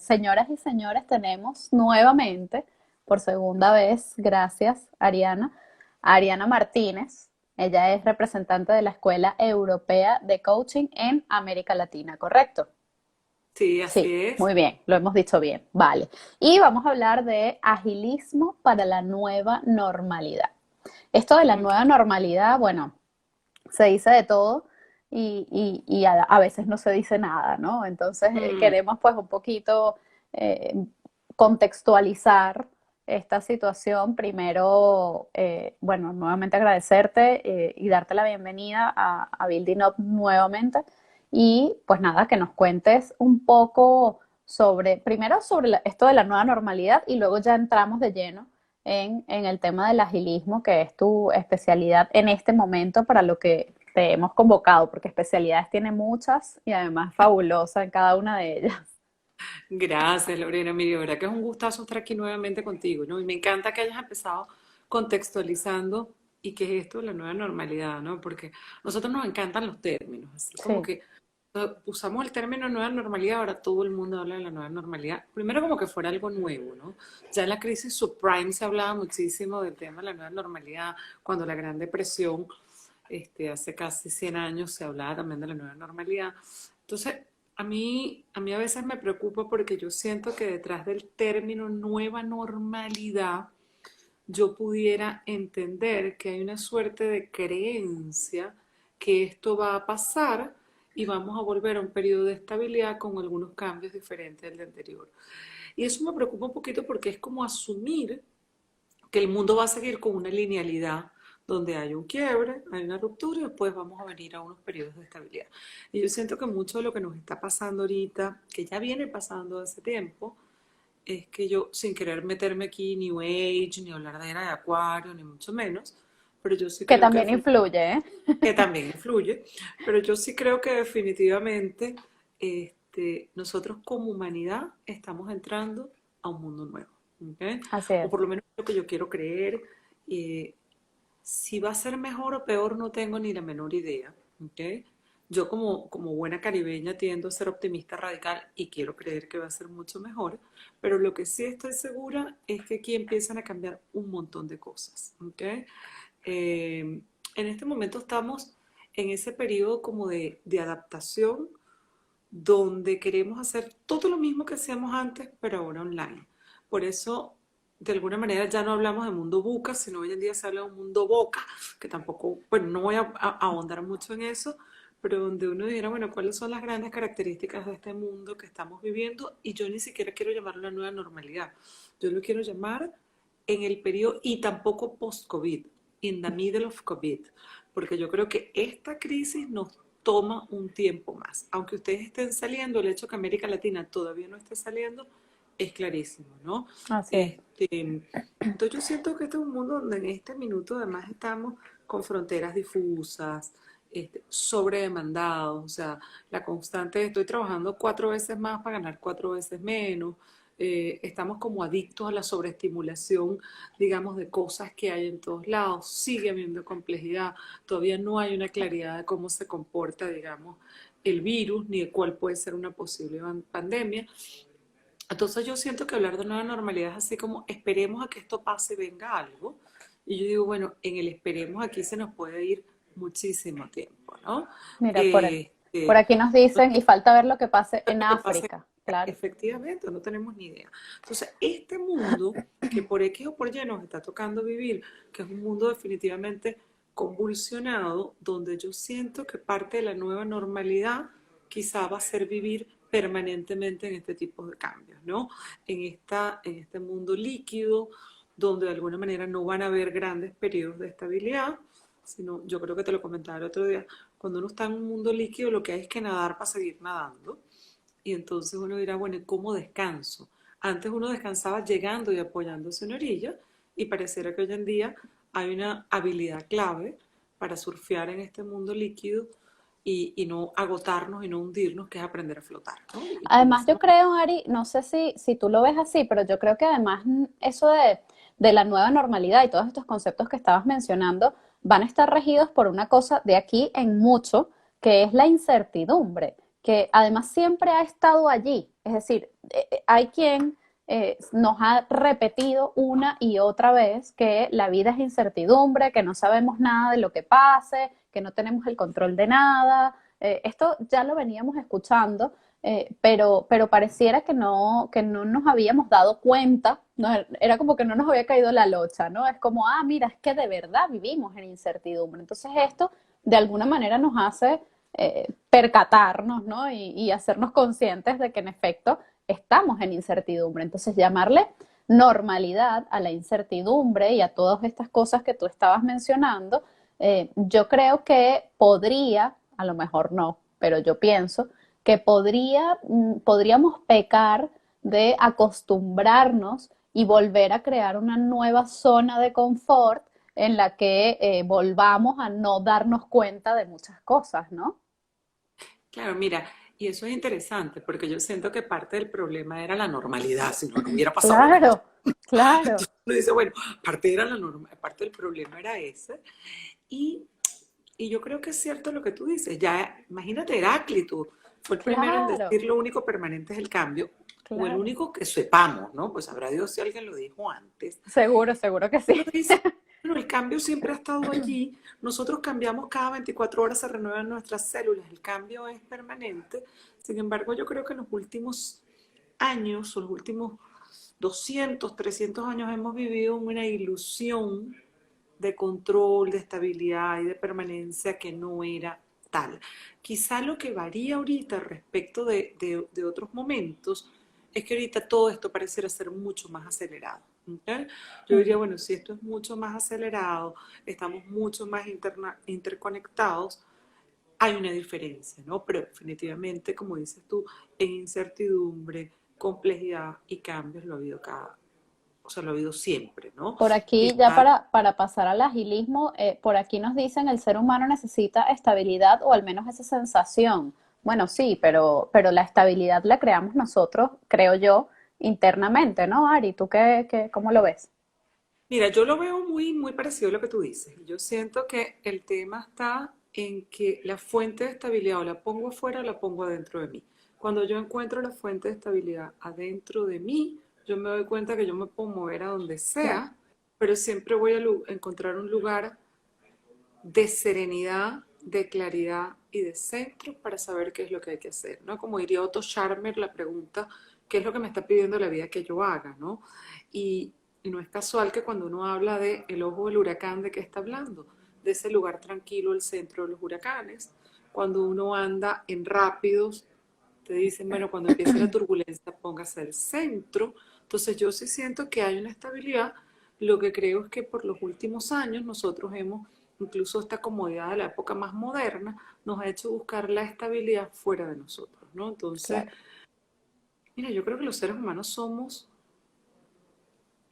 señoras y señores, tenemos nuevamente, por segunda vez, gracias Ariana, a Ariana Martínez. Ella es representante de la Escuela Europea de Coaching en América Latina, ¿correcto? Sí, así Sí, es. muy bien, lo hemos dicho bien, vale. Y vamos a hablar de agilismo para la nueva normalidad. Esto de la Ok. nueva normalidad, bueno, se dice de todo y a veces no se dice nada, ¿no? Entonces Mm, queremos pues un poquito eh, contextualizar esta situación. Primero, bueno, nuevamente agradecerte y darte la bienvenida a Building Up nuevamente. Y pues nada, que nos cuentes un poco sobre, primero sobre esto de la nueva normalidad y luego ya entramos de lleno en el tema del agilismo, que es tu especialidad en este momento para lo que te hemos convocado, porque especialidades tiene muchas y además fabulosa en cada una de ellas. Gracias, Lorena. Mira, de verdad que es un gustazo estar aquí nuevamente contigo, ¿no? Y me encanta que hayas empezado contextualizando y qué es esto de la nueva normalidad, ¿no? Porque a nosotros nos encantan los términos, así como Sí, que usamos el término nueva normalidad, ahora todo el mundo habla de la nueva normalidad. Primero como que fuera algo nuevo, ¿no? Ya en la crisis subprime se hablaba muchísimo del tema de la nueva normalidad, cuando la Gran Depresión, hace casi 100 años, se hablaba también de la nueva normalidad. Entonces, a mí a veces me preocupa porque yo siento que detrás del término nueva normalidad yo pudiera entender que hay una suerte de creencia que esto va a pasar y vamos a volver a un periodo de estabilidad con algunos cambios diferentes del anterior. Y eso me preocupa un poquito porque es como asumir que el mundo va a seguir con una linealidad donde hay un quiebre, hay una ruptura y después vamos a venir a unos periodos de estabilidad. Y yo siento que mucho de lo que nos está pasando ahorita, que ya viene pasando hace tiempo, es que yo, sin querer meterme aquí New Age, ni hablar de era de Acuario, ni mucho menos, pero yo sí que creo también influye, ¿eh? que también influye, pero yo sí creo que definitivamente nosotros como humanidad estamos entrando a un mundo nuevo, ¿ok? Así O es. por lo menos lo que yo quiero creer. eh, si va a ser mejor o peor no tengo ni la menor idea, ¿ok? Yo como buena caribeña tiendo a ser optimista radical y quiero creer que va a ser mucho mejor, pero lo que sí estoy segura es que aquí empiezan a cambiar un montón de cosas, ¿ok? En este momento estamos en ese periodo como de adaptación donde queremos hacer todo lo mismo que hacíamos antes, pero ahora online. Por eso, de alguna manera, ya no hablamos de mundo buca, sino hoy en día se habla de un mundo boca, que tampoco, bueno, no voy a ahondar mucho en eso, pero donde uno dijera, bueno, ¿cuáles son las grandes características de este mundo que estamos viviendo? Y yo ni siquiera quiero llamarlo la nueva normalidad. Yo lo quiero llamar en el periodo y tampoco post-COVID, in the middle of COVID, porque yo creo que esta crisis nos toma un tiempo más. Aunque ustedes estén saliendo, el hecho que América Latina todavía no esté saliendo es clarísimo, ¿no? Así es. Entonces yo siento que este es un mundo donde en este minuto además estamos con fronteras difusas, sobredemandados, o sea, la constante, estoy trabajando 4 veces más para ganar 4 veces menos, estamos como adictos a la sobreestimulación, digamos, de cosas que hay en todos lados, sigue habiendo complejidad, todavía no hay una claridad de cómo se comporta, digamos, el virus, ni de cuál puede ser una posible pandemia. Entonces yo siento que hablar de nueva normalidad es así como esperemos a que esto pase, venga algo. Y yo digo, bueno, en el esperemos aquí se nos puede ir muchísimo tiempo, ¿no? Mira, por Este, aquí nos dicen, y falta ver lo que pase en lo que pase, África, claro. efectivamente, no tenemos ni idea. Entonces, este mundo que por X o por Y nos está tocando vivir, que es un mundo definitivamente convulsionado, donde yo siento que parte de la nueva normalidad quizá va a ser vivir permanentemente en este tipo de cambios, ¿no? En este mundo líquido, donde de alguna manera no van a haber grandes periodos de estabilidad, sino, yo creo que te lo comentaba el otro día, cuando uno está en un mundo líquido lo que hay es que nadar para seguir nadando. Y entonces uno dirá, bueno, ¿y cómo descanso? Antes uno descansaba llegando y apoyándose en orilla y pareciera que hoy en día hay una habilidad clave para surfear en este mundo líquido y no agotarnos y no hundirnos, que es aprender a flotar, ¿no? Y con Además, esa yo manera, creo, Ari, no sé si tú lo ves así, pero yo creo que además eso de la nueva normalidad y todos estos conceptos que estabas mencionando van a estar regidos por una cosa de aquí en mucho, que es la incertidumbre, que además siempre ha estado allí. Es decir, hay quien nos ha repetido una y otra vez que la vida es incertidumbre, que no sabemos nada de lo que pase, que no tenemos el control de nada. Esto ya lo veníamos escuchando, pero pareciera que no nos habíamos dado cuenta, no, era como que no nos había caído la locha, ¿no? Es como, ah, mira, es que de verdad vivimos en incertidumbre. Entonces esto de alguna manera nos hace percatarnos, ¿no? Y hacernos conscientes de que en efecto estamos en incertidumbre. Entonces llamarle normalidad a la incertidumbre y a todas estas cosas que tú estabas mencionando, yo creo que podría, a lo mejor no, pero yo pienso que podríamos pecar de acostumbrarnos y volver a crear una nueva zona de confort en la que volvamos a no darnos cuenta de muchas cosas, ¿no? Claro, mira, y eso es interesante porque yo siento que parte del problema era la normalidad, si no, no hubiera pasado lo que pasó. Claro, claro, Entonces uno dice, bueno, parte era la norma, parte del problema era ese. Y, y yo creo que es cierto lo que tú dices. Ya, imagínate, Heráclito fue el primero en claro, decir lo único permanente es el cambio, o el claro. único que sepamos, ¿no? Pues sabrá Dios si alguien lo dijo antes. Seguro, seguro que Uno sí. dice, bueno, el cambio siempre ha estado allí, nosotros cambiamos cada 24 horas, se renuevan nuestras células, el cambio es permanente. Sin embargo, yo creo que en los últimos años, o los últimos 200, 300 años, hemos vivido una ilusión de control, de estabilidad y de permanencia que no era tal. Quizá lo que varía ahorita respecto de otros momentos es que ahorita todo esto pareciera ser mucho más acelerado. ¿Okay? Yo diría, bueno, si esto es mucho más acelerado, estamos mucho más interconectados, hay una diferencia, ¿no? Pero definitivamente, como dices tú, en incertidumbre, complejidad y cambios lo ha habido o sea, lo ha habido siempre, ¿no? Por aquí, ya Quizá, para pasar al agilismo, por aquí nos dicen el ser humano necesita estabilidad o al menos esa sensación. Bueno, sí, pero la estabilidad la creamos nosotros, creo yo, internamente, ¿no, Ari? ¿Tú cómo lo ves? mira, yo lo veo muy, muy parecido a lo que tú dices. Yo siento que el tema está en que la fuente de estabilidad o la pongo afuera o la pongo adentro de mí. Cuando yo encuentro la fuente de estabilidad adentro de mí, yo me doy cuenta que yo me puedo mover a donde Claro. sea, pero siempre voy a encontrar un lugar de serenidad, de claridad y de centro para saber qué es lo que hay que hacer, ¿no? Como diría Otto Scharmer, la pregunta, ¿qué es lo que me está pidiendo la vida que yo haga, ¿no? Y no es casual que cuando uno habla de el ojo del huracán, ¿de qué está hablando? De ese lugar tranquilo, el centro de los huracanes. Cuando uno anda en rápidos, te dicen, bueno, cuando empiece la turbulencia, póngase al centro. Entonces yo sí siento que hay una estabilidad. Lo que creo es que por los últimos años nosotros hemos, incluso esta comodidad de la época más moderna, nos ha hecho buscar la estabilidad fuera de nosotros, ¿no? Entonces, Claro. mira, yo creo que los seres humanos somos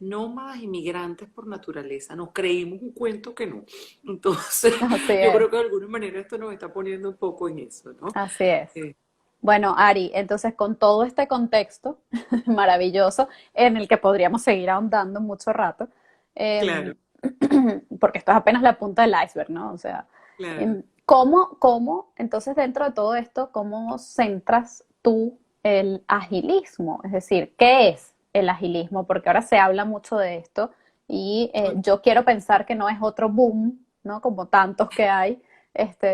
nómadas inmigrantes por naturaleza. Nos creímos un cuento que no. Entonces, Así yo es, creo que de alguna manera esto nos está poniendo un poco en eso, ¿no? así es. Eh, Bueno, Ari, entonces con todo este contexto maravilloso en el que podríamos seguir ahondando mucho rato, claro, eh, porque esto es apenas la punta del iceberg, ¿no? O sea, claro. entonces dentro de todo esto, cómo centras tú el agilismo? Es decir, ¿qué es el agilismo? Porque ahora se habla mucho de esto y yo quiero pensar que no es otro boom, ¿no? Como tantos que hay,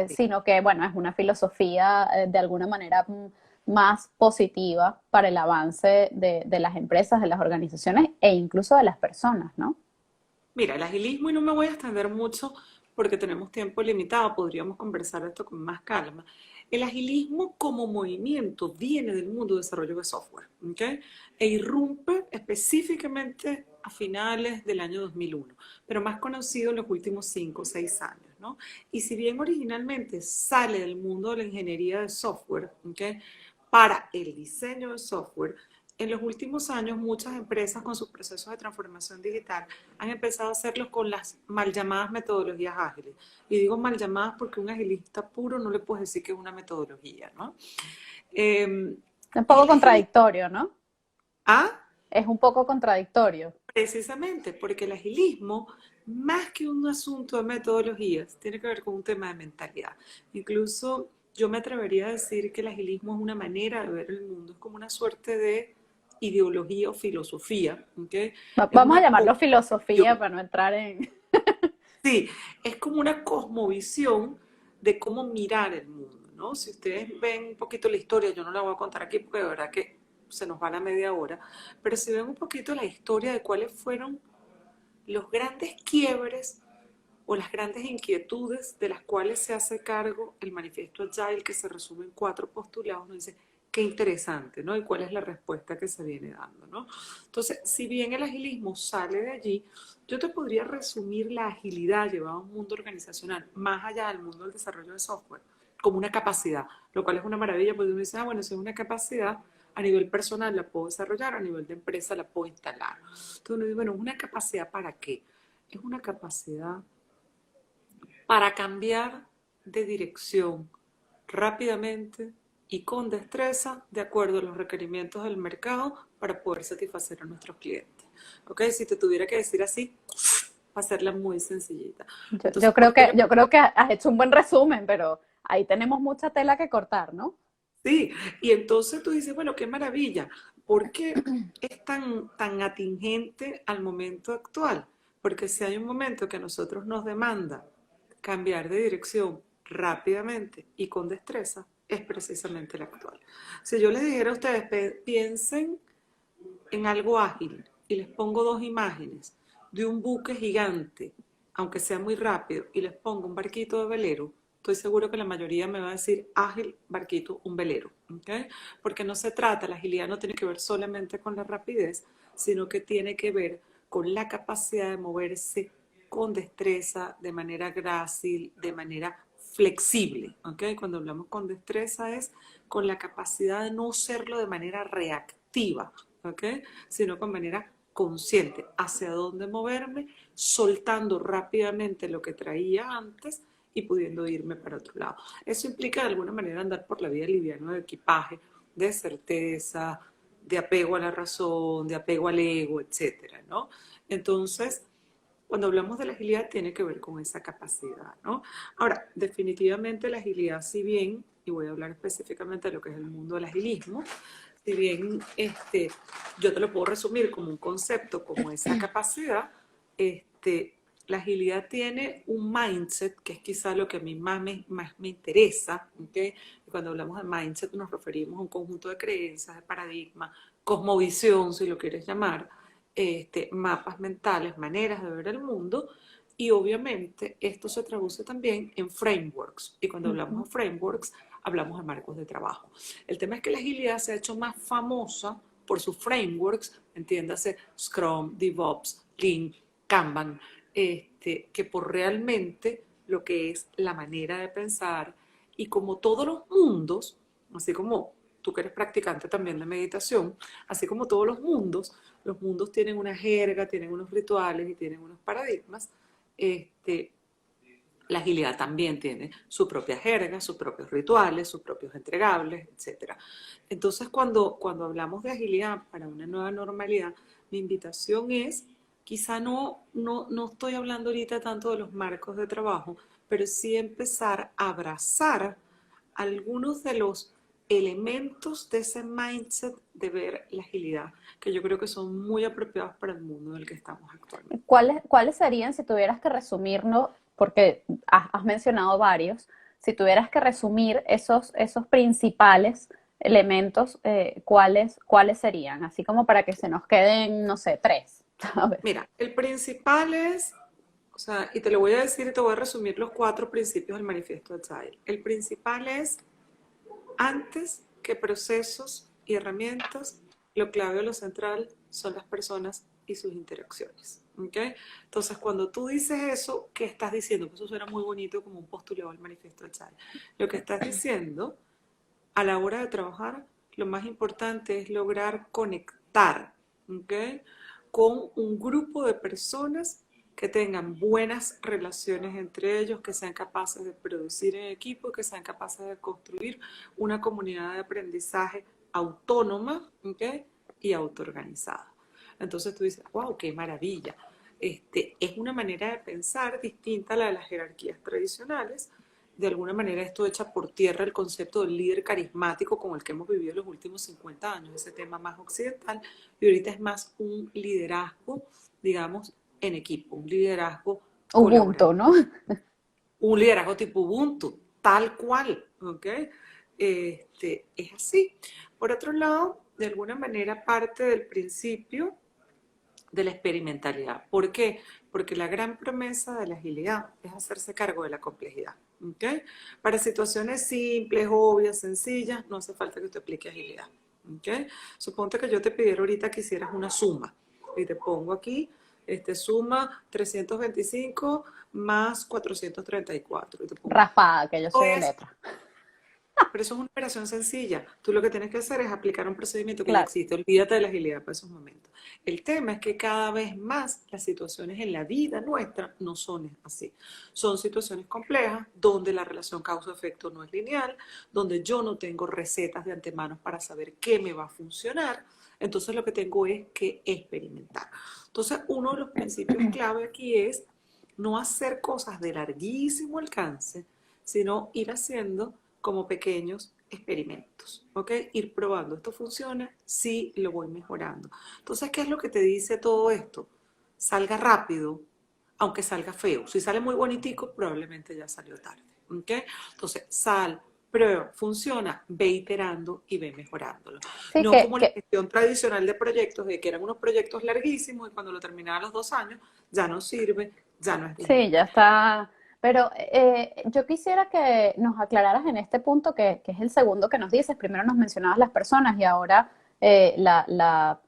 sino que, bueno, es una filosofía de alguna manera más positiva para el avance de las empresas, de las organizaciones e incluso de las personas, ¿no? Mira, el agilismo, y no me voy a extender mucho porque tenemos tiempo limitado, podríamos conversar esto con más calma. El agilismo como movimiento viene del mundo de desarrollo de software, ¿ok? E irrumpe específicamente a finales del año 2001, pero más conocido en los últimos 5 o 6 años, ¿no? Y si bien originalmente sale del mundo de la ingeniería de software, ¿ok? Para el diseño de software, en los últimos años muchas empresas con sus procesos de transformación digital han empezado a hacerlos con las mal llamadas metodologías ágiles. Y digo mal llamadas porque un agilista puro no le puedes decir que es una metodología, ¿no? Un Y poco el agilista, contradictorio, ¿no? ¿ah? Es un poco contradictorio. Precisamente, porque el agilismo, más que un asunto de metodologías, tiene que ver con un tema de mentalidad. Incluso yo me atrevería a decir que el agilismo es una manera de ver el mundo, es como una suerte de ideología o filosofía, ¿ok? Es Vamos a una llamarlo filosofía cosmovisión. para no entrar en... Sí, es como una cosmovisión de cómo mirar el mundo, ¿no? Si ustedes ven un poquito la historia, yo no la voy a contar aquí porque de verdad que se nos va la media hora, pero si ven un poquito la historia de cuáles fueron los grandes quiebres o las grandes inquietudes de las cuales se hace cargo el manifiesto Agile, que se resume en 4 postulados, nos dice qué interesante, ¿no? Y cuál es la respuesta que se viene dando, ¿no? Entonces, si bien el agilismo sale de allí, yo te podría resumir la agilidad llevada a un mundo organizacional, más allá del mundo del desarrollo de software, como una capacidad, lo cual es una maravilla, porque uno dice, ah, bueno, si es una capacidad, a nivel personal la puedo desarrollar, a nivel de empresa la puedo instalar. Entonces uno dice, bueno, ¿es una capacidad para qué? Es una capacidad para cambiar de dirección rápidamente y con destreza de acuerdo a los requerimientos del mercado para poder satisfacer a nuestros clientes. ¿Ok? Si te tuviera que decir así, hacerla muy sencillita. Entonces, ¿por qué le Yo pongo? creo que has hecho un buen resumen, pero ahí tenemos mucha tela que cortar, ¿no? Sí, y entonces tú dices, bueno, qué maravilla. ¿Por qué es tan atingente al momento actual? Porque si hay un momento que a nosotros nos demanda cambiar de dirección rápidamente y con destreza, es precisamente el actual. Si yo les dijera a ustedes, piensen en algo ágil y les pongo 2 imágenes de un buque gigante, aunque sea muy rápido, y les pongo un barquito de velero, estoy seguro que la mayoría me va a decir ágil, barquito, un velero. ¿Okay? Porque no se trata, la agilidad no tiene que ver solamente con la rapidez, sino que tiene que ver con la capacidad de moverse con destreza, de manera grácil, de manera flexible. ¿Okay? Cuando hablamos con destreza es con la capacidad de no serlo de manera reactiva, ¿okay? Sino con manera consciente, hacia dónde moverme, soltando rápidamente lo que traía antes y pudiendo irme para otro lado. Eso implica de alguna manera andar por la vida liviano de equipaje, de certeza, de apego a la razón, de apego al ego, etcétera, ¿no? Entonces, cuando hablamos de la agilidad tiene que ver con esa capacidad, ¿no? Ahora, definitivamente la agilidad, si bien, y voy a hablar específicamente de lo que es el mundo del agilismo, si bien yo te lo puedo resumir como un concepto, como esa capacidad, la agilidad tiene un mindset, que es quizá lo que a mí más me interesa, ¿okay? Y cuando hablamos de mindset nos referimos a un conjunto de creencias, de paradigmas, cosmovisión, si lo quieres llamar, mapas mentales, maneras de ver el mundo, y obviamente esto se traduce también en frameworks. Y cuando hablamos de frameworks, hablamos de marcos de trabajo. El tema es que la agilidad se ha hecho más famosa por sus frameworks, entiéndase Scrum, DevOps, Lean, Kanban, que por realmente lo que es la manera de pensar. Y como todos los mundos, así como tú que eres practicante también de meditación, así como todos los mundos tienen una jerga, tienen unos rituales y tienen unos paradigmas. La agilidad también tiene su propia jerga, sus propios rituales, sus propios entregables, etcétera. Entonces, cuando hablamos de agilidad para una nueva normalidad, mi invitación es, quizá no estoy hablando ahorita tanto de los marcos de trabajo, pero sí empezar a abrazar algunos de los elementos de ese mindset de ver la agilidad, que yo creo que son muy apropiados para el mundo en el que estamos actualmente. Cuáles serían, si tuvieras que resumirlo, porque has mencionado varios, si tuvieras que resumir esos principales elementos, cuáles serían? Así como para que se nos queden, no sé, tres. A ver. Mira, el principal es, o sea, y te lo voy a decir y te voy a resumir los 4 principios del manifiesto de Agile. El principal es, antes que procesos y herramientas, lo clave o lo central son las personas y sus interacciones. ¿Okay? Entonces, cuando tú dices eso, ¿qué estás diciendo? Pues eso suena muy bonito como un postulado del manifiesto de Agile. Lo que estás diciendo a la hora de trabajar, lo más importante es lograr conectar, ¿okay? Con un grupo de personas que tengan buenas relaciones entre ellos, que sean capaces de producir en equipo, que sean capaces de construir una comunidad de aprendizaje autónoma, ¿okay? Y autoorganizada. Entonces tú dices, wow, qué maravilla. Es una manera de pensar distinta a la de las jerarquías tradicionales, de alguna manera esto echa por tierra el concepto del líder carismático con el que hemos vivido los últimos 50 años, ese tema más occidental, y ahorita es más un liderazgo, digamos, en equipo, un liderazgo Ubuntu, colaborativo, ¿no? un liderazgo tipo Ubuntu, tal cual, ¿ok? Es así. Por otro lado, de alguna manera parte del principio de la experimentalidad. ¿Por qué? Porque la gran promesa de la agilidad es hacerse cargo de la complejidad. ¿Okay? Para situaciones simples, obvias, sencillas, no hace falta que te aplique agilidad. ¿Okay? Suponte que yo te pidiera ahorita que hicieras una suma y te pongo aquí, suma 325 más 434. Y te pongo, Raspada, que yo soy de pues, letra. pero eso es una operación sencilla. Tú lo que tienes que hacer es aplicar un procedimiento que ya Claro. existe. Olvídate de la agilidad para esos momentos. El tema es que cada vez más las situaciones en la vida nuestra no son así. Son situaciones complejas donde la relación causa-efecto no es lineal, donde yo no tengo recetas de antemano para saber qué me va a funcionar. Entonces lo que tengo es que experimentar. Entonces uno de los principios clave aquí es no hacer cosas de larguísimo alcance, sino ir haciendo como pequeños experimentos, ¿ok? Ir probando, esto funciona, sí, lo voy mejorando. Entonces, ¿qué es lo que te dice todo esto? Salga rápido, aunque salga feo. Si sale muy bonitico, probablemente ya salió tarde, ¿ok? Entonces, prueba, funciona, ve iterando y ve mejorándolo. Sí, No como la gestión tradicional de proyectos, de que eran unos proyectos larguísimos y cuando lo terminaba a los 2 años, ya no sirve, ya no es sí, ya vigente. está. Pero yo quisiera que nos aclararas en este punto, que es el segundo que nos dices. Primero nos mencionabas las personas y ahora la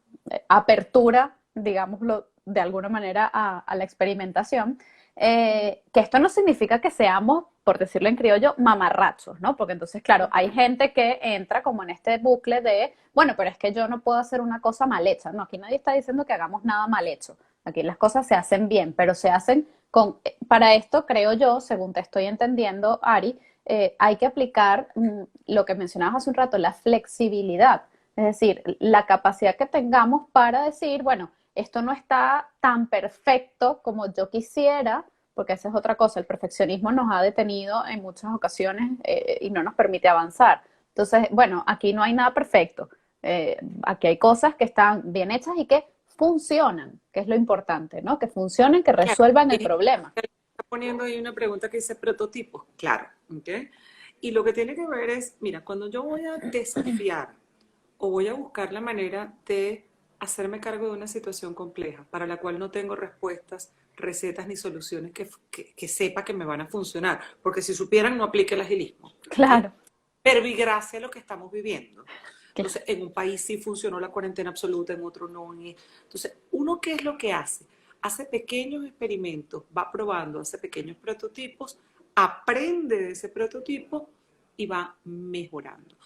apertura, digámoslo de alguna manera, a la experimentación. Que esto no significa que seamos, por decirlo en criollo, mamarrachos, ¿no? Porque entonces, claro, hay gente que entra como en este bucle de, bueno, pero es que yo no puedo hacer una cosa mal hecha. No, aquí nadie está diciendo que hagamos nada mal hecho. Aquí las cosas se hacen bien, pero se hacen para esto, creo yo, según te estoy entendiendo, Ari, hay que aplicar lo que mencionabas hace un rato, la flexibilidad. Es decir, la capacidad que tengamos para decir, bueno, esto no está tan perfecto como yo quisiera, porque esa es otra cosa, el perfeccionismo nos ha detenido en muchas ocasiones y no nos permite avanzar. Entonces, bueno, aquí no hay nada perfecto. Aquí hay cosas que están bien hechas y que funcionan, que es lo importante, ¿no? Que funcionen, que Claro, resuelvan el y problema. está poniendo ahí una pregunta que dice prototipos, claro, ¿ok? Y lo que tiene que ver es, mira, cuando yo voy a desafiar o voy a buscar la manera de hacerme cargo de una situación compleja para la cual no tengo respuestas, recetas ni soluciones que sepa que me van a funcionar, porque si supieran no aplique el agilismo, ¿ok? Claro, Pero y gracias a lo que estamos viviendo. claro. Entonces, en un país sí funcionó la cuarentena absoluta, en otro no. Entonces, ¿uno qué es lo que hace? Hace pequeños experimentos, va probando, hace pequeños prototipos, aprende de ese prototipo y va mejorando.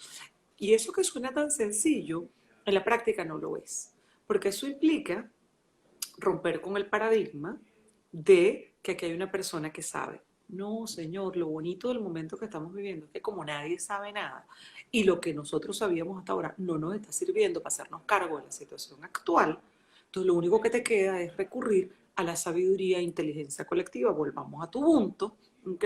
Y eso que suena tan sencillo, en la práctica no lo es, porque eso implica romper con el paradigma de que aquí hay una persona que sabe. No, señor, lo bonito del momento que estamos viviendo es que como nadie sabe nada y lo que nosotros sabíamos hasta ahora no nos está sirviendo para hacernos cargo de la situación actual, entonces lo único que te queda es recurrir a la sabiduría e inteligencia colectiva. Volvamos a tu punto, ¿ok?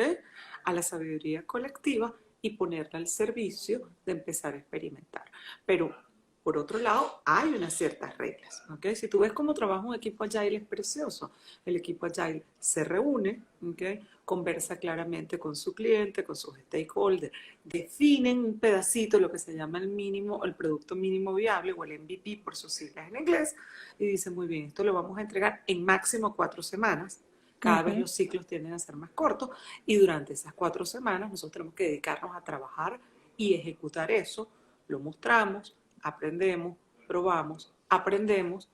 A la sabiduría colectiva y ponerla al servicio de empezar a experimentar. Pero por otro lado, hay unas ciertas reglas, ¿ok? Si tú ves cómo trabaja un equipo Agile es precioso. El equipo Agile se reúne, ¿ok? Conversa claramente con su cliente, con sus stakeholders, definen un pedacito, lo que se llama el mínimo, el producto mínimo viable o el MVP por sus siglas en inglés, y dicen, muy bien, esto lo vamos a entregar en máximo 4 semanas. Cada vez Ujú. los ciclos tienden a ser más cortos y durante esas 4 semanas nosotros tenemos que dedicarnos a trabajar y ejecutar eso. Lo mostramos, aprendemos, probamos, aprendemos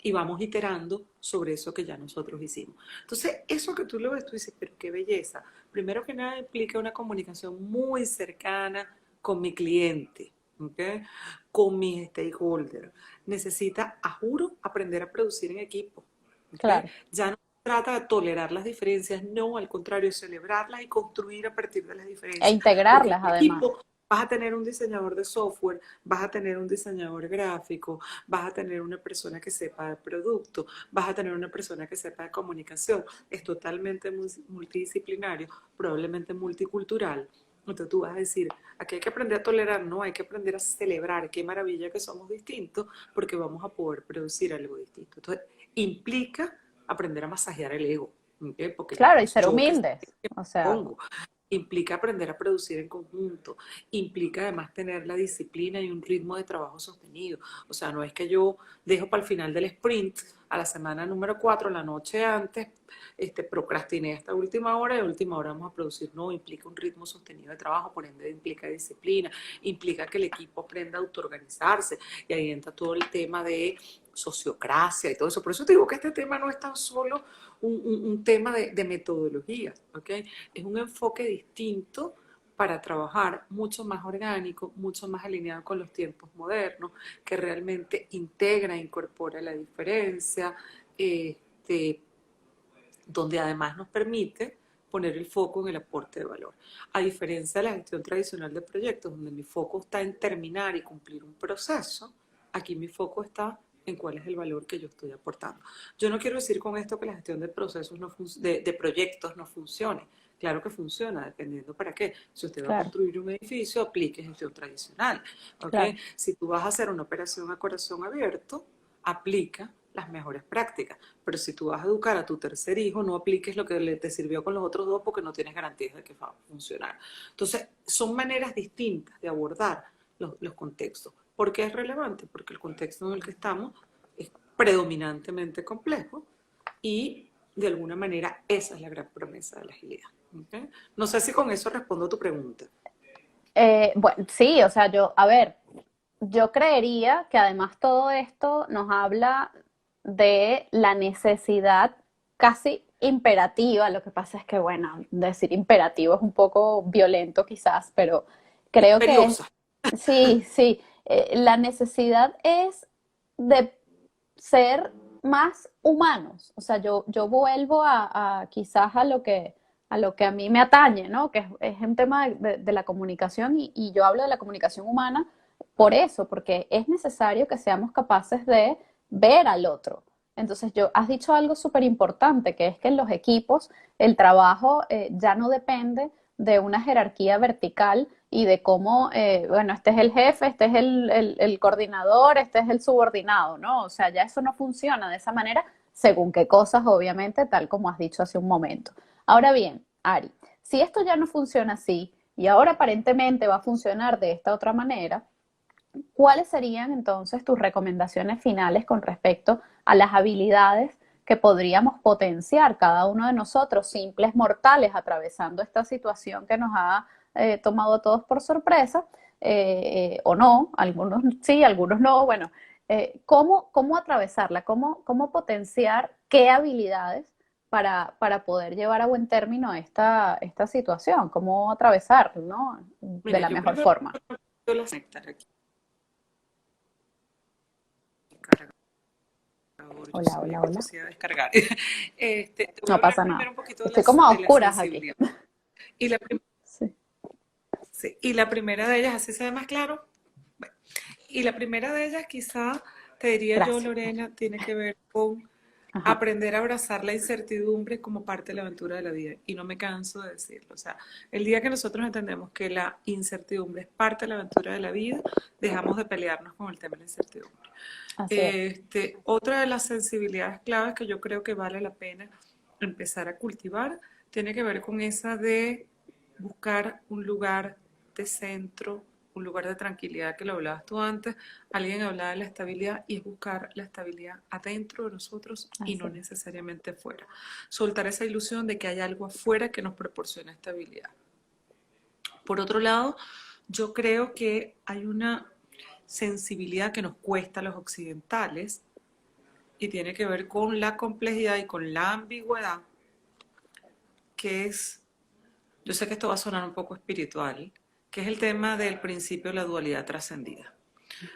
y vamos iterando sobre eso que ya nosotros hicimos. Entonces, eso que tú lo ves, tú dices, pero qué belleza. Primero que nada, implica una comunicación muy cercana con mi cliente, ¿okay? Con mis stakeholders. Necesita, a juro, aprender a producir en equipo. ¿Okay? Claro. Ya no se trata de tolerar las diferencias, no, al contrario, celebrarlas y construir a partir de las E diferencias. Porque integrarlas el además. equipo Vas a tener un diseñador de software, vas a tener un diseñador gráfico, vas a tener una persona que sepa de producto, vas a tener una persona que sepa de comunicación. Es totalmente multidisciplinario, probablemente multicultural. Entonces tú vas a decir, aquí hay que aprender a tolerar, no, hay que aprender a celebrar, qué maravilla que somos distintos, porque vamos a poder producir algo distinto. Entonces, implica aprender a masajear el ego, ¿okay? Porque Claro, y ser yo que humildes. O sea, pongo, implica aprender a producir en conjunto, implica además tener la disciplina y un ritmo de trabajo sostenido. O sea, no es que yo dejo para el final del sprint, a la semana número 4, la noche antes, procrastiné hasta última hora y a última hora vamos a producir. No, implica un ritmo sostenido de trabajo, por ende implica disciplina, implica que el equipo aprenda a autoorganizarse y ahí entra todo el tema de sociocracia y todo eso. Por eso te digo que este tema no es tan solo un tema de metodología, ¿ok? Es un enfoque distinto para trabajar mucho más orgánico, mucho más alineado con los tiempos modernos, que realmente integra, incorpora la diferencia, donde además nos permite poner el foco en el aporte de valor. A diferencia de la gestión tradicional de proyectos, donde mi foco está en terminar y cumplir un proceso, aquí mi foco está en cuál es el valor que yo estoy aportando. Yo no quiero decir con esto que la gestión de procesos de proyectos no funcione. Claro que funciona, dependiendo para qué. Si usted va a claro, construir un edificio, aplique gestión tradicional. ¿Okay? claro. Si tú vas a hacer una operación a corazón abierto, aplica las mejores prácticas. Pero si tú vas a educar a tu tercer hijo, no apliques lo que te sirvió con los otros dos porque no tienes garantías de que va a funcionar. Entonces, son maneras distintas de abordar los contextos. ¿Por qué es relevante? Porque el contexto en el que estamos es predominantemente complejo y de alguna manera esa es la gran promesa de la agilidad. ¿Okay? No sé si con eso respondo a tu pregunta. Bueno, sí, o sea, a ver, yo creería que además todo esto nos habla de la necesidad casi imperativa. Lo que pasa es que, bueno, decir imperativo es un poco violento quizás, pero creo que Imperiosa. sí, sí, la necesidad es de ser más humanos. O sea, yo vuelvo quizás a lo que a mí me atañe, ¿no? Que es un tema de la comunicación y yo hablo de la comunicación humana por eso, porque es necesario que seamos capaces de ver al otro. Entonces, has dicho algo súper importante, que es que en los equipos el trabajo ya no depende de una jerarquía vertical y de cómo, bueno, este es el jefe, este es el coordinador, este es el subordinado, ¿no? O sea, ya eso no funciona de esa manera, según qué cosas, obviamente, tal como has dicho hace un momento. Ahora bien, Ari, si esto ya no funciona así y ahora aparentemente va a funcionar de esta otra manera, ¿cuáles serían entonces tus recomendaciones finales con respecto a las habilidades que podríamos potenciar cada uno de nosotros, simples mortales, atravesando esta situación que nos ha tomado a todos por sorpresa, o no, algunos sí, algunos no, bueno, ¿cómo atravesarla? ¿Cómo potenciar qué habilidades para poder llevar a buen término esta situación? ¿Cómo atravesarlo, ¿no? De Mira, la yo mejor primero forma. las conectar aquí. Yo Hola, sabía hola, que esto hola. se iba a descargar. Te voy a No hablar pasa primero nada. un poquito Estoy como a de la oscuras aquí. sensibilidad. Y la, Sí. sí, y la primera de ellas, así se ve más claro. Bueno, y la primera de ellas, quizá, te diría yo, Gracias. Lorena, tiene que ver con Ajá. aprender a abrazar la incertidumbre como parte de la aventura de la vida. Y no me canso de decirlo. O sea, el día que nosotros entendemos que la incertidumbre es parte de la aventura de la vida, dejamos de pelearnos con el tema de la incertidumbre. Así es. Otra de las sensibilidades claves que yo creo que vale la pena empezar a cultivar tiene que ver con esa de buscar un lugar de centro, un lugar de tranquilidad, que lo hablabas tú antes. Alguien hablaba de la estabilidad y es buscar la estabilidad adentro de nosotros y Así no es. necesariamente afuera. Soltar esa ilusión de que hay algo afuera que nos proporciona estabilidad. Por otro lado, yo creo que hay una sensibilidad que nos cuesta a los occidentales y tiene que ver con la complejidad y con la ambigüedad, que es, yo sé que esto va a sonar un poco espiritual, que es el tema del principio de la dualidad trascendida.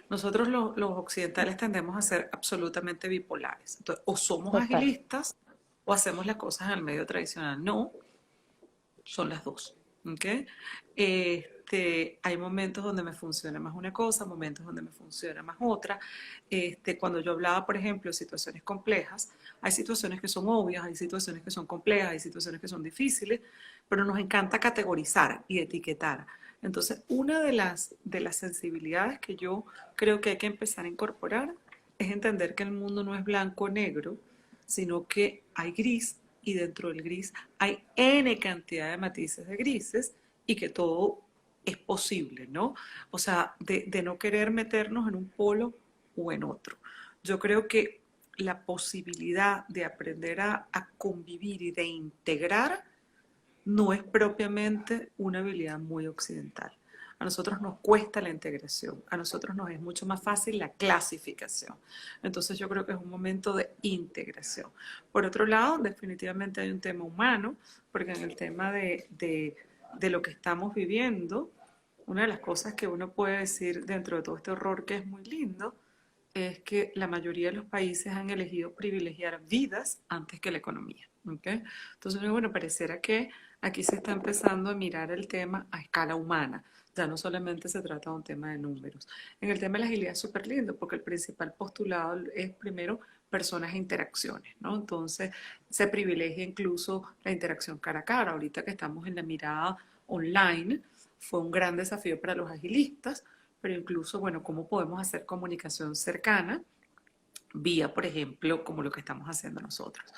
Nosotros los occidentales tendemos a ser absolutamente bipolares. Entonces, o somos Total. agilistas o hacemos las cosas en el medio tradicional. No, son las dos. ¿Okay? hay momentos donde me funciona más una cosa, momentos donde me funciona más otra. Cuando yo hablaba, por ejemplo, de situaciones complejas, hay situaciones que son obvias, hay situaciones que son complejas, hay situaciones que son difíciles, pero nos encanta categorizar y etiquetar. Entonces, una de las sensibilidades que yo creo que hay que empezar a incorporar es entender que el mundo no es blanco o negro, sino que hay gris y dentro del gris hay N cantidad de matices de grises y que todo es posible, ¿no? O sea, de no querer meternos en un polo o en otro. Yo creo que la posibilidad de aprender a convivir y de integrar no es propiamente una habilidad muy occidental. A nosotros nos cuesta la integración, a nosotros nos es mucho más fácil la clasificación. Entonces yo creo que es un momento de integración. Por otro lado, definitivamente hay un tema humano, porque en el tema de lo que estamos viviendo, una de las cosas que uno puede decir dentro de todo este horror que es muy lindo, es que la mayoría de los países han elegido privilegiar vidas antes que la economía. ¿Okay? Entonces, bueno, pareciera que aquí se está empezando a mirar el tema a escala humana. Ya no solamente se trata de un tema de números. En el tema de la agilidad es súper lindo porque el principal postulado es primero personas e interacciones, ¿no? Entonces se privilegia incluso la interacción cara a cara. Ahorita que estamos en la mirada online, fue un gran desafío para los agilistas, pero incluso, bueno, cómo podemos hacer comunicación cercana vía, por ejemplo, como lo que estamos haciendo nosotros.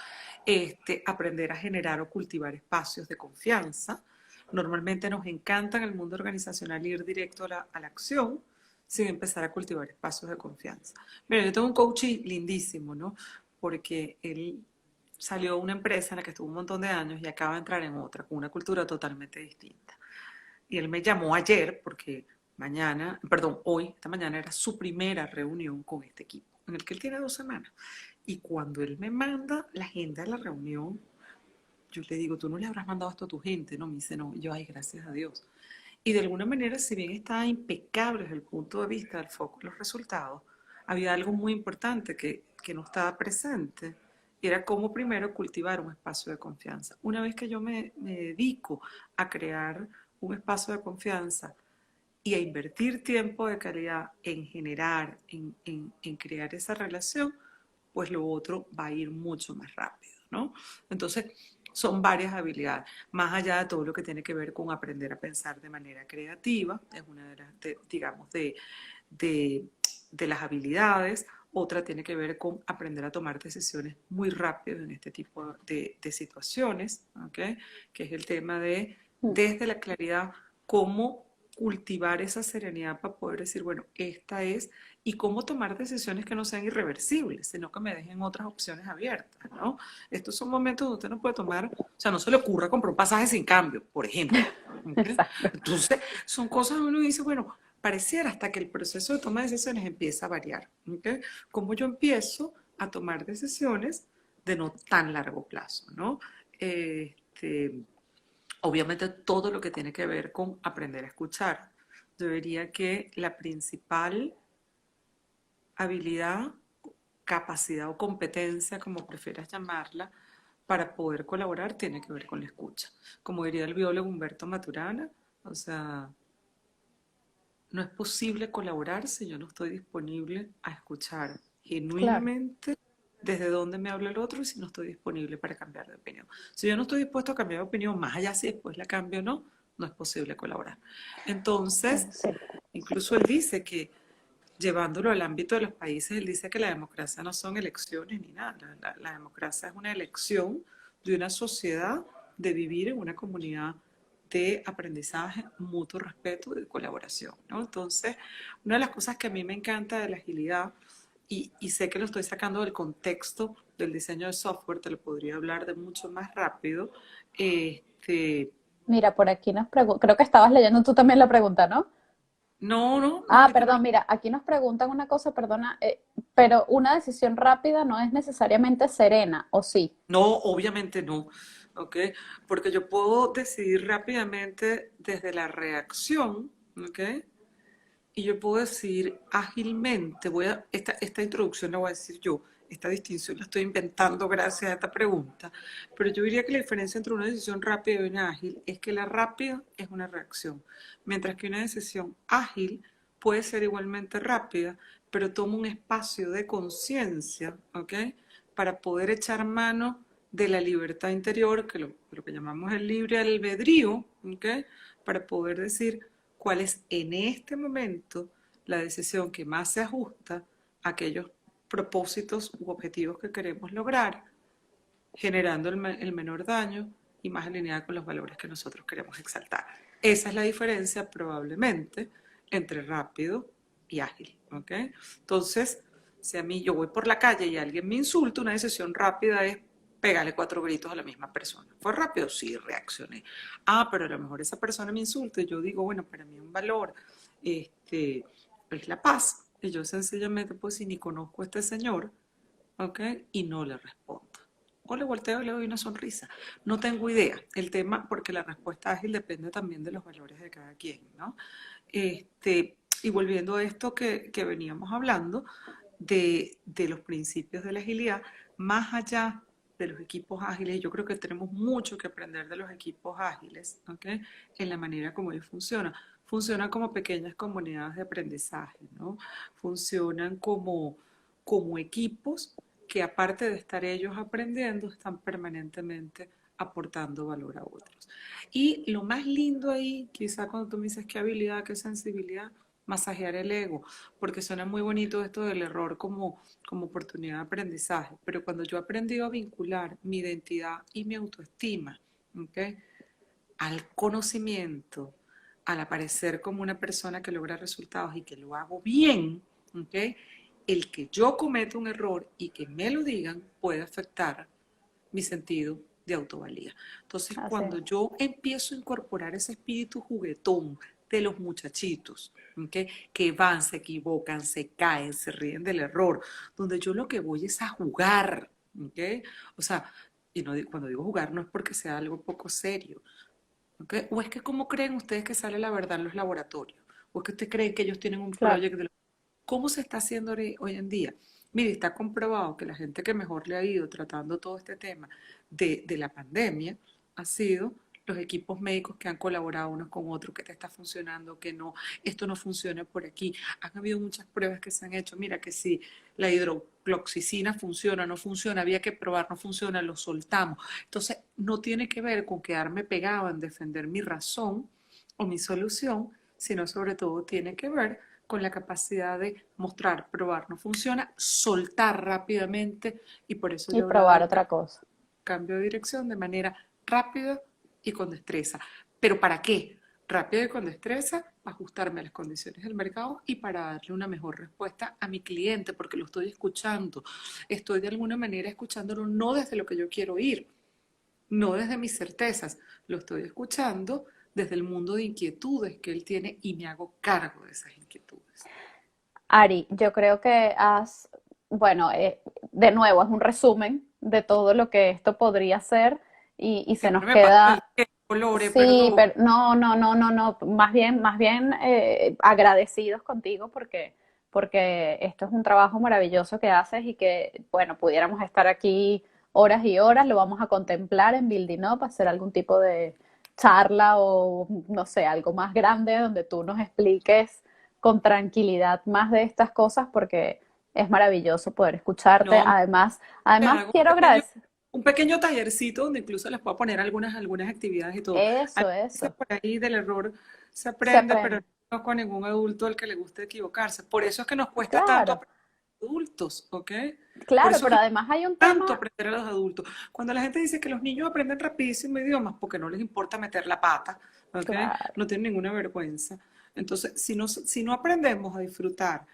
Aprender a generar o cultivar espacios de confianza. Normalmente nos encanta en el mundo organizacional ir directo a la acción sin empezar a cultivar espacios de confianza. Mira, yo tengo un coach lindísimo, ¿no? Porque él salió de una empresa en la que estuvo un montón de años y acaba de entrar en otra, con una cultura totalmente distinta. Y él me llamó ayer porque mañana, perdón, hoy, esta mañana era su primera reunión con este equipo, en el que él tiene 2 semanas. Y cuando él me manda la agenda de la reunión, yo le digo, tú no le habrás mandado esto a tu gente, ¿no? Me dice, no. Y yo, ay, gracias a Dios. Y de alguna manera, si bien estaba impecable desde el punto de vista del foco y los resultados, había algo muy importante que no estaba presente. Y era cómo primero cultivar un espacio de confianza. Una vez que yo me dedico a crear un espacio de confianza y a invertir tiempo de calidad en generar, en crear esa relación, pues lo otro va a ir mucho más rápido, ¿no? Entonces, son varias habilidades, más allá de todo lo que tiene que ver con aprender a pensar de manera creativa, es una de las, digamos, de, de las habilidades. Otra tiene que ver con aprender a tomar decisiones muy rápido en este tipo de situaciones, ¿okay? Que es el tema de, desde la claridad, cómo cultivar esa serenidad para poder decir, bueno, esta es, y cómo tomar decisiones que no sean irreversibles, sino que me dejen otras opciones abiertas, ¿no? Estos son momentos donde usted no puede tomar, o sea, no se le ocurra comprar un pasaje sin cambio, por ejemplo. ¿Okay? Exacto. Entonces, son cosas que uno dice, bueno, pareciera hasta que el proceso de toma de decisiones empieza a variar. ¿Okay? Como yo empiezo a tomar decisiones de no tan largo plazo, ¿no? Obviamente todo lo que tiene que ver con aprender a escuchar. Yo diría que la principal habilidad, capacidad o competencia, como prefieras llamarla, para poder colaborar tiene que ver con la escucha. Como diría el biólogo Humberto Maturana, o sea, no es posible colaborar si yo no estoy disponible a escuchar Claro. genuinamente desde dónde me habla el otro y si no estoy disponible para cambiar de opinión. Si yo no estoy dispuesto a cambiar de opinión, más allá si después la cambio o no, no es posible colaborar. Entonces, Sí. incluso él dice que llevándolo al ámbito de los países, él dice que la democracia no son elecciones ni nada. La democracia es una elección de una sociedad de vivir en una comunidad de aprendizaje, mutuo respeto y colaboración, ¿no? Entonces, una de las cosas que a mí me encanta de la agilidad, y sé que lo estoy sacando del contexto del diseño de software, te lo podría hablar de mucho más rápido, este, Mira, por aquí nos preguntan, creo que estabas leyendo tú también la pregunta, ¿no? no, no, no, Ah, ahorita no. perdón, mira, aquí nos preguntan una cosa, perdona, pero una decisión rápida no es necesariamente serena, ¿o sí? No, obviamente no, ¿ok? Porque yo puedo decidir rápidamente desde la reacción, ¿ok? Y yo puedo decir ágilmente, esta introducción la voy a decir yo, esta distinción la estoy inventando gracias a esta pregunta, pero yo diría que la diferencia entre una decisión rápida y una ágil es que la rápida es una reacción, mientras que una decisión ágil puede ser igualmente rápida, pero toma un espacio de conciencia, ¿ok? Para poder echar mano de la libertad interior, que lo que llamamos el libre albedrío, ¿ok? Para poder decir cuál es en este momento la decisión que más se ajusta a aquellos propósitos u objetivos que queremos lograr, generando el menor daño y más alineada con los valores que nosotros queremos exaltar. Esa es la diferencia probablemente entre rápido y ágil, ¿ok? Entonces, si a mí yo voy por la calle y alguien me insulta, una decisión rápida es pegarle 4 gritos a la misma persona. ¿Fue rápido? Sí, reaccioné. Ah, pero a lo mejor esa persona me insulta y yo digo, bueno, para mí un valor es la paz. Y yo sencillamente, pues si ni conozco a este señor, ¿ok? Y no le respondo. O le volteo y le doy una sonrisa. No tengo idea. El tema, porque la respuesta ágil depende también de los valores de cada quien, ¿no? Y volviendo a esto que veníamos hablando, de los principios de la agilidad, más allá de los equipos ágiles, yo creo que tenemos mucho que aprender de los equipos ágiles, ¿ok? En la manera como ellos funcionan. Funcionan como pequeñas comunidades de aprendizaje, ¿no? Funcionan como equipos que aparte de estar ellos aprendiendo, están permanentemente aportando valor a otros. Y lo más lindo ahí, quizá cuando tú me dices qué habilidad, qué sensibilidad, masajear el ego, porque suena muy bonito esto del error como oportunidad de aprendizaje, pero cuando yo he aprendido a vincular mi identidad y mi autoestima, ¿okay? Al conocimiento, al aparecer como una persona que logra resultados y que lo hago bien, ¿okay? El que yo cometa un error y que me lo digan puede afectar mi sentido de autovalía. Entonces, Así cuando es. yo empiezo a incorporar ese espíritu juguetón de los muchachitos, ¿okay? Que van, se equivocan, se caen, se ríen del error, donde yo lo que voy es a jugar, ¿okay? O sea, y no, cuando digo jugar no es porque sea algo poco serio, ¿okay? O es que ¿cómo creen ustedes que sale la verdad en los laboratorios? ¿O es que ustedes creen que ellos tienen un Claro. proyecto? ¿Cómo se está haciendo hoy en día? Mire, está comprobado que la gente que mejor le ha ido tratando todo este tema de la pandemia ha sido los equipos médicos que han colaborado unos con otros, que te está funcionando, que no, esto no funciona por aquí. Han habido muchas pruebas que se han hecho. Mira que si la hidrocloxicina funciona, no funciona, había que probar, no funciona, lo soltamos. Entonces, no tiene que ver con quedarme pegado en defender mi razón o mi solución, sino sobre todo tiene que ver con la capacidad de mostrar, probar, no funciona, soltar rápidamente y por eso Y yo hablaba probar del otra cosa. cambio de dirección de manera rápida y con destreza. ¿Pero para qué? Rápido y con destreza, ajustarme a las condiciones del mercado y para darle una mejor respuesta a mi cliente, porque lo estoy escuchando. Estoy de alguna manera escuchándolo no desde lo que yo quiero oír, no desde mis certezas, lo estoy escuchando desde el mundo de inquietudes que él tiene y me hago cargo de esas inquietudes. Ari, yo creo que bueno, de nuevo, es un resumen de todo lo que esto podría ser y se nos Siempre me paso el queda, tiempo, Lore, sí, perdón. pero no, más bien agradecidos contigo porque esto es un trabajo maravilloso que haces y que, bueno, pudiéramos estar aquí horas y horas, lo vamos a contemplar en Building Up, hacer algún tipo de charla o, no sé, algo más grande donde tú nos expliques con tranquilidad más de estas cosas porque es maravilloso poder escucharte. No, me Además hago quiero agradecer. un pequeño tallercito donde incluso les puedo poner algunas actividades y todo. A veces Eso, por ahí del error se se aprende, pero aprende. no conozco ningún adulto al que le guste equivocarse. Por eso es que nos cuesta tanto Claro, aprender a los adultos, ¿ok? Por claro, eso es pero que además hay un tanto tema, aprender a los adultos. Cuando la gente dice que los niños aprenden rapidísimo idiomas porque no les importa meter la pata, ¿ok? claro. No tienen ninguna vergüenza. Entonces, si no aprendemos a disfrutar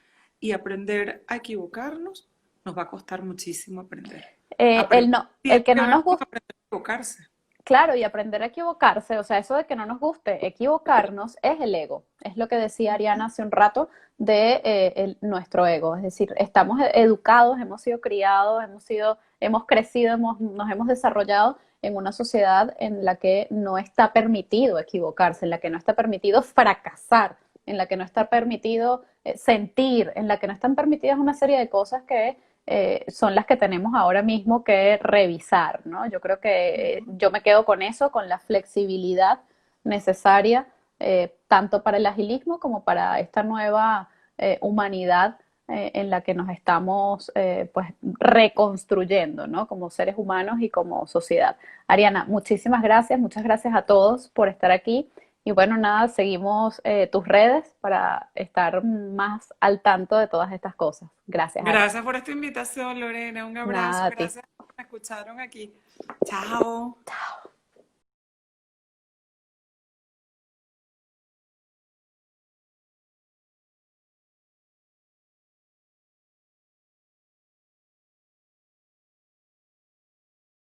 y aprender a equivocarnos, nos va a costar muchísimo aprender. El, Aprender no, el tiene que que no ver nos con gusta, aprender a equivocarse. claro, y aprender a equivocarse, o sea, eso de que no nos guste equivocarnos es el ego, es lo que decía Ariana hace un rato de nuestro ego, es decir, estamos educados, hemos sido criados, hemos crecido, nos hemos desarrollado en una sociedad en la que no está permitido equivocarse, en la que no está permitido fracasar, en la que no está permitido sentir, en la que no están permitidas una serie de cosas que son las que tenemos ahora mismo que revisar, ¿no? Yo creo que yo me quedo con eso, con la flexibilidad necesaria, tanto para el agilismo como para esta nueva humanidad en la que nos estamos pues reconstruyendo, ¿no? Como seres humanos y como sociedad. Ariana, muchísimas gracias, muchas gracias a todos por estar aquí. Y bueno, nada, seguimos tus redes para estar más al tanto de todas estas cosas. Gracias, Ari. Gracias por esta invitación, Lorena. Un abrazo. Nada, a ti. Gracias por que me escucharon aquí. Chao.